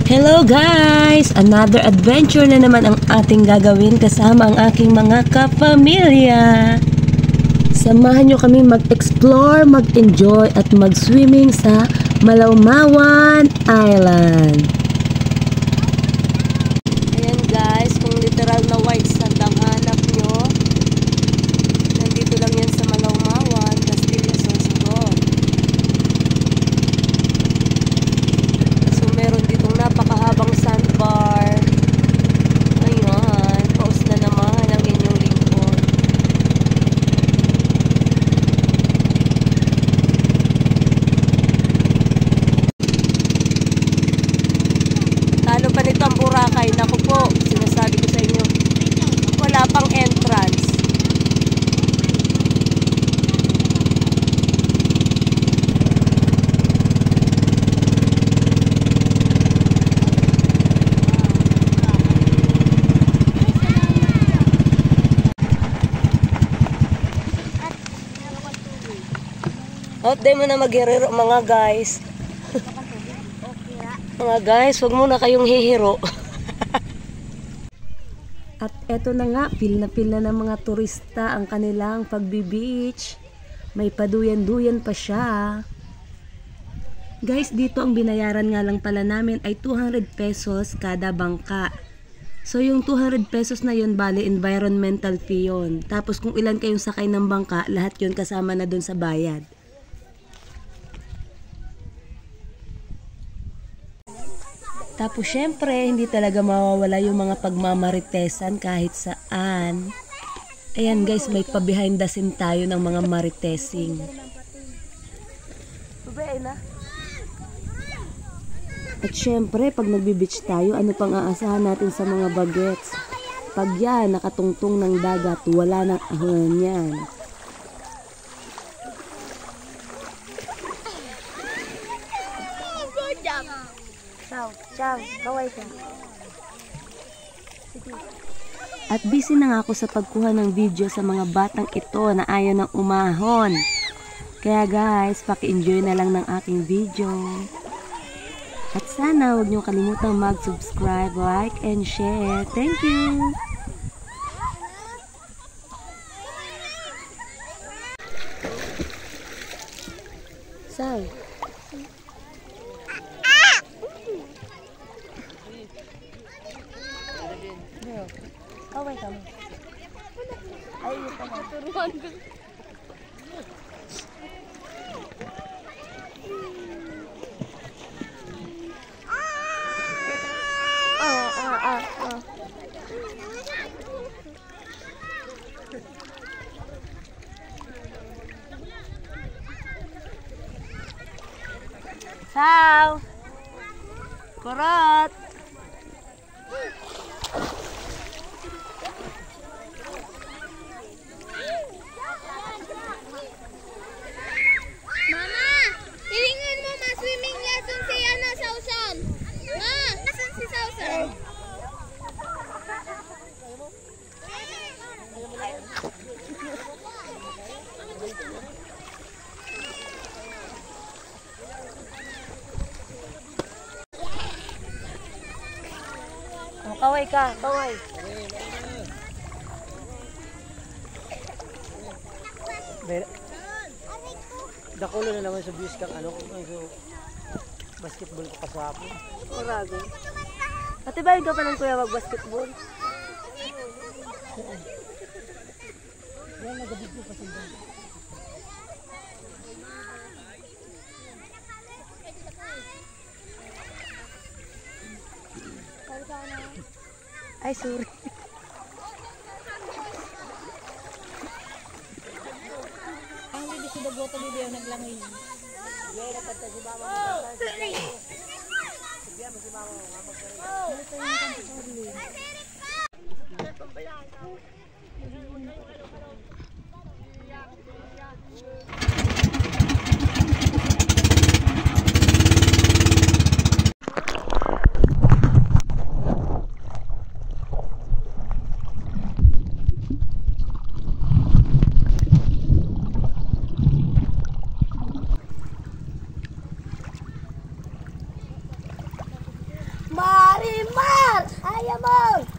Hello guys! Another adventure na naman ang ating gagawin kasama ang aking mga kapamilya. Samahan nyo kami mag-explore, mag-enjoy at mag-swimming sa Malaumawan Island. Ayan guys, kung literal na white sand ang hanap nyo, nandito lang yan sa Malaumawan, Castilla, Sorsogon. So meron ditong napakahabang sandbar. Ayan, paus na naman ang inyong lingkod. Talo pa nito ang Boracay. Naku po, sinasabi ko sa inyo, wala pang entrance. Out day mo na maghihiro mga guys. Mga guys, wag muna kayong hihiro. At eto na nga, pil na ng mga turista ang kanilang pagbi-beach. May paduyan-duyan pa siya. Guys, dito ang binayaran nga lang pala namin ay 200 pesos kada bangka. So yung 200 pesos na yun, bali environmental fee yun. Tapos kung ilan kayong sakay ng bangka, lahat yun kasama na dun sa bayad. Tapos syempre, hindi talaga mawawala yung mga pagmamaritesan kahit saan. Ayan guys, may pa-behind the scene tayo ng mga maritesing. At syempre, pag nagbi-beach tayo, ano pang aasahan natin sa mga bagets? Pag yan, nakatungtong ng dagat, wala nang ahon yan. Ciao, kaway ka. At busy na nga ako sa pagkuha ng video sa mga batang ito na ayaw ng umahon. Kaya guys, paki-enjoy na lang ng aking video. At sana huwag niyo kalimutang mag-subscribe, like, and share. Thank you! Sal. Kaway ka mo. Ay, ito na. Turuan ko. Ciao! Kurot! Mama, hilingan mo ma-swimming lesson si Sausan. Ma, nasan si Sausan? Kaway ka, kaway. Dakulo na naman sa views kang ano, so basketball ka pa sa hapon. Marago. Pati ba ka pa ng kuya mag-basketball? Yan, nagabigyo pa sila. Ay, sorry. Ang hindi si Dagoto video naglangoy. Yan, natanta si mama. Siya mo si mama. Marimar! Ayaw mo!